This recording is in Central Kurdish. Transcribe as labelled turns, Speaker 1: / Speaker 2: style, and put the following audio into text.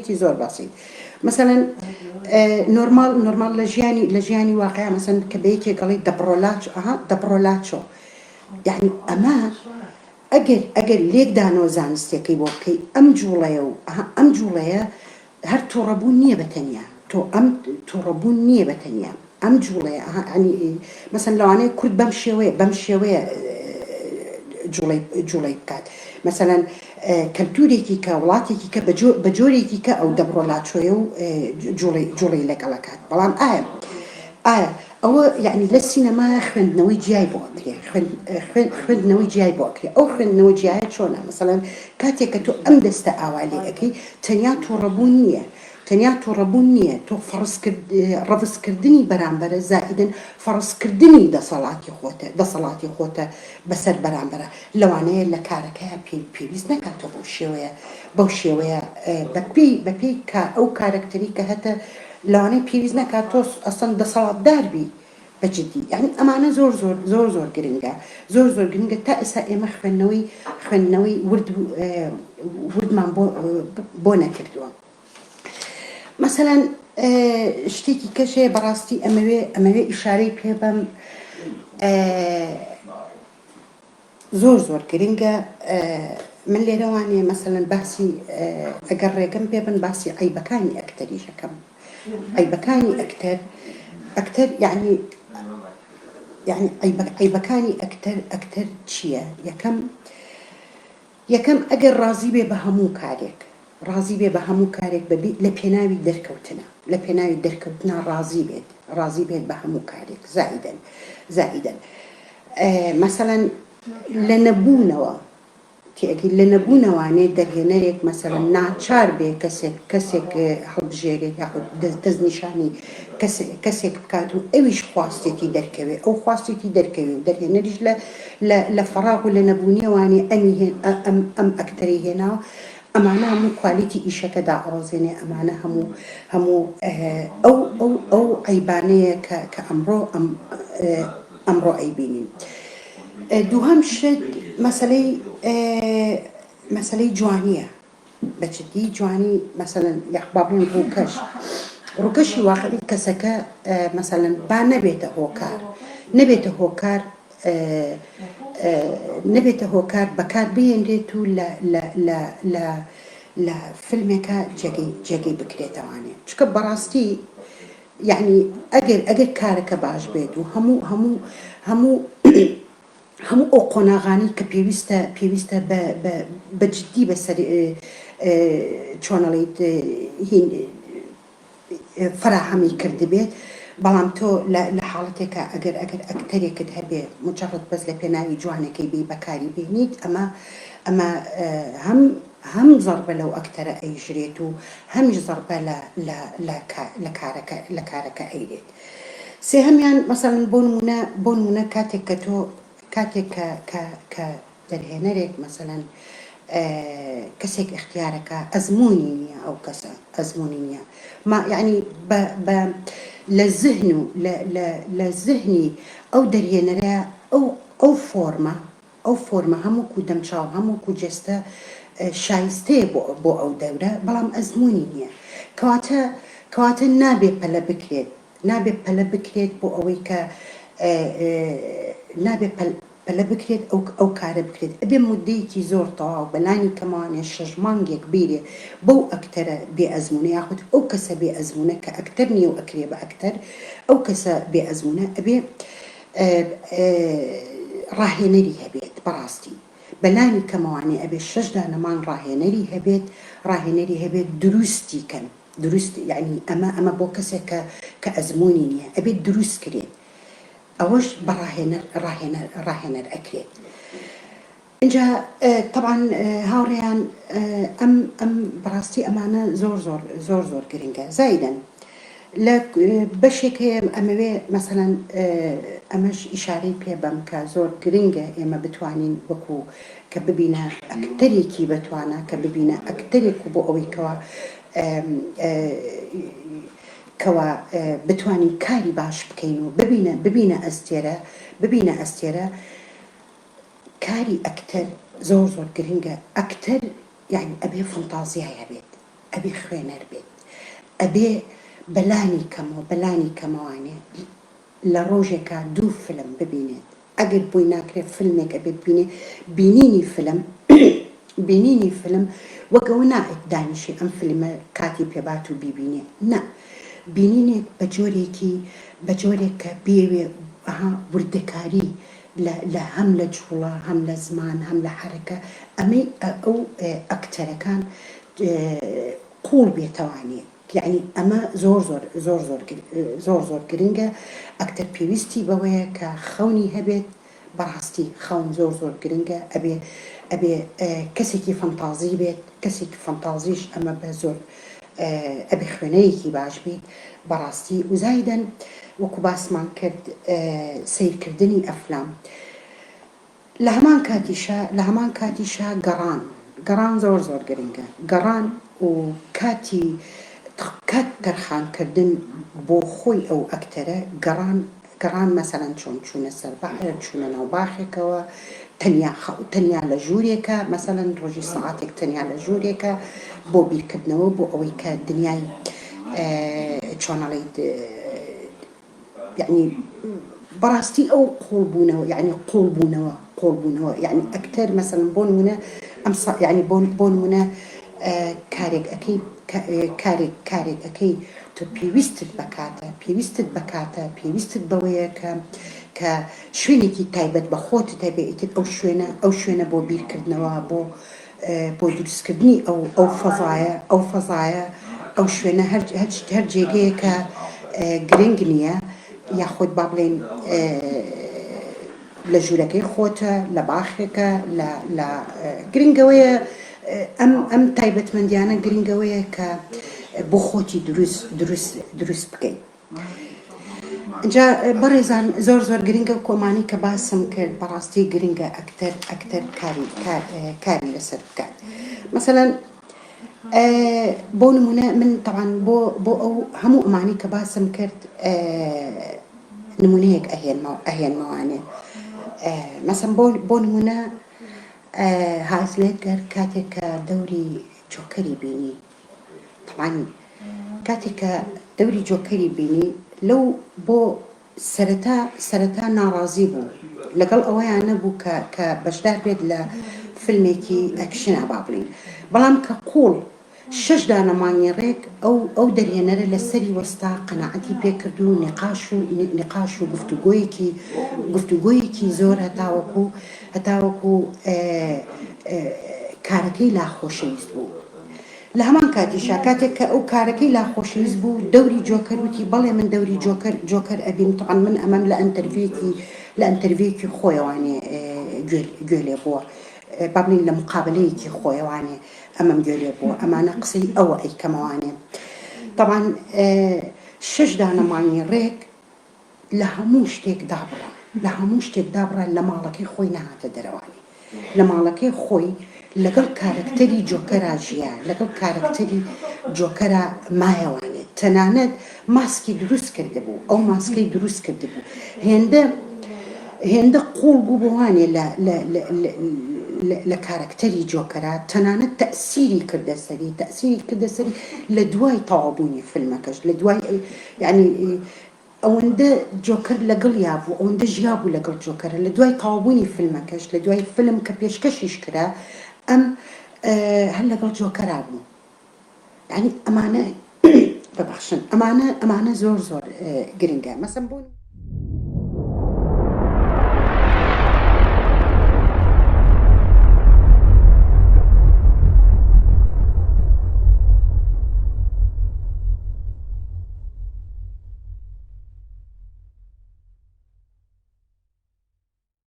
Speaker 1: بۆنێتی زۆر بەسیط مثلا نۆرمال لە ژیانی واقعیا مثلا کە بەیەکێک گەڵی دەبڕۆلاچۆ یعنی ئەمە ئەگەر لێکدانەوە زانستێکی بۆ بکەی ئەم جوڵەیە و ئەم جوڵەیە هەر تووڕەبوون نییە بەتەنیا تۆ ئەم تووڕەبوون نییە بەتەنیا ئەم جوڵەیە مثلا لەوانەیە کورد بەم شێوەیە جوڵەی بکات مثلا کەلتورێکی کە وڵاتێکی کە بە جۆرێکی کە ئەو دەبڕۆلاچۆیە و جوڵەی لەگەڵەکات بەڵام ئایا ئەوە یعنی لە سینەما خوێندنەوەی جیای بۆ ئەکرێ خوێندنەوەی جیای بۆ ئەکرێ ئەو خوێندنەوەی جیایە چۆنە مثلا کاتێک کە تۆ ئەم دەستە ئاوا لێ ئەەکەی تەنیا تووڕەبوون نییە تۆ ڕەفزکردنی بەرامبەرە زائیدن فەڕزکردنی دەسەڵاتی خۆتە بەسەر بەرامبەرە لەوانەیە لە کارەکەیە پێویست نەکاتەوە بەو شێوەیە بەپێی ئەو کارکتەری کە هەتە لەوانەیە پێویست نەکات تۆ ئەسەن دەسەڵاتداربی بەجددی یعنی ئەمانە زۆر گرنگە تا ئێستا ئێمە خوێندنەوەی وردمان بۆ نەکردووە مثلا شتێکی کەشەیە بەڕاستی ئەمەوێ ئیشارەی پێ بەم زۆر گرنگە من لێرەوانێ مثلا باسی ئەگەر ڕێگەم پێ بن باسی عیبەکانی ئەکتەریش ئەەکەم عیبەکانی ئەکتەر یعنی عیبەکانی ئەکتەر چییە یەکەم ئەگەر ڕازی بێ بە هەموو کارێک لە پێناوی دەرکەوتنە ڕازی بێت بە هەموو کارێک زائیدەن مثلا لە نەبوونەوە لە نەبوونەوانێ دەرهێنەرێک مەسەڵەن ناچار بێ کەسێک هەڵبژێرێت یاخود دەستنیشانی کەسێک بکات و ئەویش خواستێتی دەرکەوێت ئەو خواستێتی دەرکەوێت و دەرهێنەریش لە فەراغ و لە نەبوونیەوانێ ئەم ئەکتەری هێناوە ئەمانە هەموو کوالیتی ئیشەکەدا ئەڕۆزێنێ ئەمانە هەموو ئەو عیبانەیە کە ئەمڕۆ ئەیبینین دووهەم شت مەسەلەی جوانیە بەجددی جوانی مەسەڵەن یاخبابڵێن ڕووکەشی واقعی کەسەکە مەسەڵەن با نەبێتە هۆکار بەکار بهێنرێت و لە فیلمێکە جێگەی بکرێتەوانێ چکە بەڕاستی یعنی ئەگەر کارەکە باش بێت و هەموو ئەو قۆناغانی کە پێویستە بەجددی بەسەر چۆنەڵیت فراهەمی کردبێت بەڵام تۆ لە حاڵەتێکە ئەگەر ئەکتەرێکت هەبێ مجرد بەس لە پێناوی جوانەکەی بێ بەکاری بێنیت ئەمە هەم زەربە لەو ئەکتەرە ئەیژرێت و هەمیش زەربە لە کارەکە ئەیرێت سێهەمیان مەسەڵەن بۆ نمونە کاتێک کە دەرهێنەرێک مەسەڵەن کەسێک اختیارەکە ئەزمموی نییە ئەو کەسە ئەزمموی نییە یعنی لە زهن و لە زهنی ئەو دەرهێنەرە ئەو فۆرمە هەمووکو دەمچاو هەمووکو جێستە شایستەیە بۆ ئەو دەورە بەڵام ئەزمموی نییە کەواتە نابێت پەلە بکرێت بۆ ئەوەی کە نابێت پەلە بکرێت ئەو کارە بکرێت ئەبێ مودەیەکی زۆر تەواو بەلانی کەمانێ 6 مانگێک بیرێ بەو ئەکتەرە بێ ئەزمونە یاخود ئەو کەسە بێ ئەزمونە کە ئەکتەر نییە و ئەکرێ بە ئەکتەر ئەو کەسە بێ ئەزمونە ئەبێ ڕاهێنەری هەبێت بەڕاستی بەلانی کەمەوانێ ئەبێ 6 دانەمان ڕاهێنەری هەبێت دروستی کەن دروست یعنی ئەمە بۆ کەسێک کە ئەزمموی نییە ئەبێت دروست کرێت ئەوەش بە ڕاهێنەر ئەکرێت اینجا طبعا هاوڕێیان ئەم بەڕاستی ئەمانە زۆر گرنگە زایدەن لە بەشێکەیە ئەمەوێ مەسەڵەن ئەمەش ئیشارەی پێ بەم کە زۆر گرنگە ئێمە بتوانین وەکو کە ببینە ئەکتەرێکی بتوانە کە ببینە ئەکتەرێک بۆ ئەوەی کەوا بتوانین کاری باش بکەین و ببینە ئەستێرە کاری ئەکتەر زۆر گرنگە ئەکتەر یعنی ئەبێ فەنتازیای هەبێت ئەبێ خوێنەر بێت ئەبێ بەلانی کەمەوانێ لە ڕۆژێکە 2 فلم ببینێت ئەگەر بۆی ناکرێت فیلمێک ئەبێ ببینێ بینینی فلم وەکەوە نائێت دانیشی ئەم فیلمە کاتی پێبات و بیبینێ نا بینینێک بە جۆرێک کە بێوێ وردەکاری لە هەم لە جوڵە هەم لە زمان هەم لە حرەکە ئەمەی ئەو ئەکتەرەکان قوڵ بێتەوانێ یعنی ئەمە زۆر گرنگە ئەکتەر پێویستی بەوەیە کە خەونی هەبێت بەڕاستی خەون زۆر گرنگە ئەبێ کەسێکی فەنتازی بێت کەسێکی فەنتازیش ئەمە بە زۆر ئەبێ خوێنەیەکی باش بیت بەڕاستی وزایدەن وەکو باسمان کرد سیرکردنی ئەفلام لە هەمان کاتیشە گەڕان زۆر گرنگە گەڕان و کات تەرخانکردن بۆ خۆی ئەو ئەکتەرە گەڕان مەسەلەن چۆن چوونە سەربەحر چوونە ناوباخێکەوە تەنیا لە ژوورێکە مەسەلەن ڕۆژی سەعاتێک تەنیا لە ژوورێکە بۆ بیرکردنەوە بۆ ئەوەی کە دنیای چۆنەڵێیت یعنی بەڕاستی ئەو قوڵبوونەوە یعنی قوڵبوونەوە یعنی ئەکتەر مەسەلەن بۆ نمونە یعنی بۆ نمونە کارێک ئەەکەی تۆ پێویستت بەکاتە بەوەیە کە شوێنێکی تایبەت بە خۆت دەبێت ئەو شوێنە بۆ بیرکردنەوە بۆ دروستکردنی ئەو فەزایە ئەو شوێنە هەر جێگەیە کە گرنگ نییە یاخۆت با بڵێن لە ژوورەکەی خۆتە لە باخێکە لە گرنگەوەیە ئەم تایبەتمەندیانە گرنگەوەیە کە بۆ خۆتی دروست بکەیت اینجا بەڕێزان زۆر گرنگە کۆمانی کە باسم کرد بەڕاستی گرنگە ئەکتەر کاری لەسەر بکات مەسەلەن بۆ نمونە من طبعا بۆ ئەو هەموو ئەمانی کە باسم کرد نمونەیەک ئەهێنمەوانێ مەسەن بۆ نمونە هازلێتگەر کاتێک کە دەوری جۆکەری بینی طبعا کاتێک کە دەوری جۆکەری بینی لەو بۆ سەرەتا ناڕازی بوو لەگەڵ ئەوەیان نەبوو کە بەشدار بێت لە فیلمێکی ئەکشنە با بڵین بەڵام کە قوڵ 6 دانەمانی ڕێک ئەو دەرهێنەرە لە سەری وەستا قەناعەتی پێکرد و نقاش و گفتوگۆیەکی زۆر هەتاوەکو کارەکەی لاخۆشەویست بوو لە هەمان کاتیشا کاتێک کە ئەو کارەکەی لاخۆشەویست بوو دەوری جۆکەر وتی بەڵێ من دەوری جۆکەر ئەبین طبعا من ئەمەم لە ئەنتەرویەکی خۆیەوانێ گوێ لێ بووە با بڵین لە مقابلەیەکی خۆیەوانێ ئەمەم گوێ لێ بووە ئەمانە قسەی ئەوە ئەیکەمەوانێ طبعا 6 دانەمانی ڕێک لە هەموو شتێک دابڕە لە ماڵەکەی خۆی نەهاتە دەرەوانی لە ماڵەکەی خۆی لەگەڵ کارکتەری جۆکەرا ژیان لەگەڵ کارکتەری جۆکەرا مایەوانێت تەنانەت ماسکی دروست کرده بوو ئەو ماسکەی دروست کرده بوو هێندە قوڵ بوو بوانێ لە کارکتەری جۆکەرا تەنانەت تەسیری کردە سەری لە دوای تەواوبوونی فیلمەکەش لە دوای یعنی ئەوەندە جۆکەر لەگەڵ یابوو ئەوەندە ژیابوو لەگەڵ جۆکەرە لە دوای تەواوبوونی فیلمەکەش لە دوای فیلم کە پێشکەشیش کرا ئەم هەر لەگەڵ جۆکەرا بوو یعنی ئەمانە ببەخشن ئەمانە زۆر گرنگە مەسەن بوون